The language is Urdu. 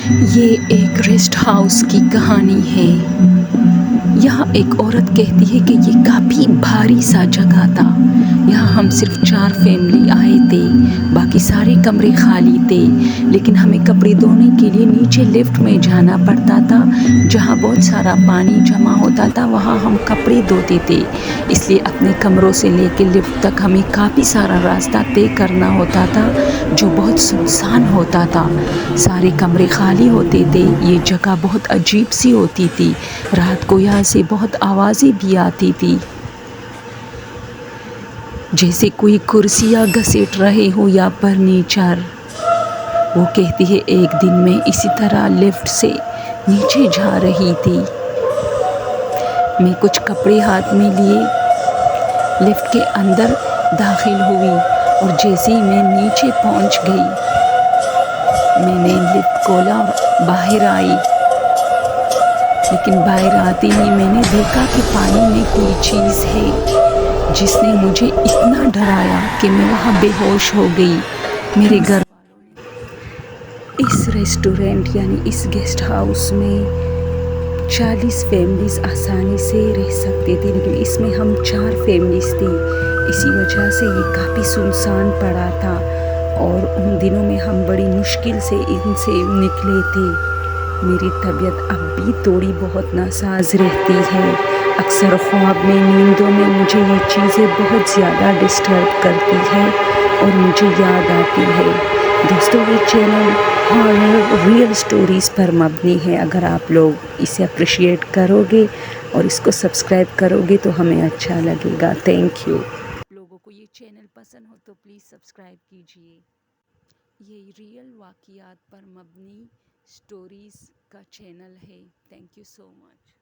یہ ایک ریسٹ ہاؤس کی کہانی ہے۔ یہاں ایک عورت کہتی ہے کہ یہ کافی بھاری سا جگہ تھا۔ یہاں ہم صرف 4 فیملی آئے تھے، باقی سارے کمرے خالی تھے، لیکن ہمیں کپڑے دھونے کے لیے نیچے لفٹ میں جانا پڑتا تھا، جہاں بہت سارا پانی جمع ہوتا تھا، وہاں ہم کپڑے دھوتے تھے۔ اس لیے اپنے کمروں سے لے کے لفٹ تک ہمیں کافی سارا راستہ طے کرنا ہوتا تھا، جو بہت سنسان ہوتا تھا۔ سارے کمرے خالی ہوتے تھے۔ یہ جگہ بہت عجیب سی ہوتی تھی۔ رات کو یہاں سے بہت آوازیں بھی آتی تھی، جیسے کوئی کرسیاں گھسیٹ رہے ہو یا فرنیچر۔ وہ کہتی ہے ایک دن میں اسی طرح لفٹ سے نیچے جا رہی تھی۔ میں کچھ کپڑے ہاتھ میں لیے لفٹ کے اندر داخل ہوئی، اور جیسے ہی میں نیچے پہنچ گئی، میں نے لفٹ کھولا اور باہر آئی۔ لیکن باہر آتے ہی میں نے دیکھا کہ پانی میں کوئی چیز ہے، جس نے مجھے اتنا ڈرایا کہ میں وہاں بے ہوش ہو گئی۔ میرے گھر والوں نے اس ریسٹورینٹ یعنی اس گیسٹ ہاؤس میں 40 فیملیز آسانی سے رہ سکتے تھے، لیکن اس میں ہم 4 فیملیز تھے۔ اسی وجہ سے یہ کافی سنسان پڑا تھا، اور ان دنوں میں ہم بڑی مشکل سے ان سے نکلے تھے۔ میری طبیعت اب بھی تھوڑی بہت ناساز رہتی ہے۔ اکثر خواب میں، نیندوں میں مجھے یہ چیزیں بہت زیادہ ڈسٹرب کرتی ہے اور مجھے یاد آتی ہے۔ دوستو، یہ چینل ہارر ریئل سٹوریز پر مبنی ہے۔ اگر آپ لوگ اسے اپریشیٹ کرو گے اور اس کو سبسکرائب کرو گے تو ہمیں اچھا لگے گا۔ Thank you. لوگوں کو یہ چینل پسند ہو تو پلیز سبسکرائب کیجئے۔ یہ ریئل واقعات پر مبنی سٹوریز کا چینل ہے۔ Thank you so much.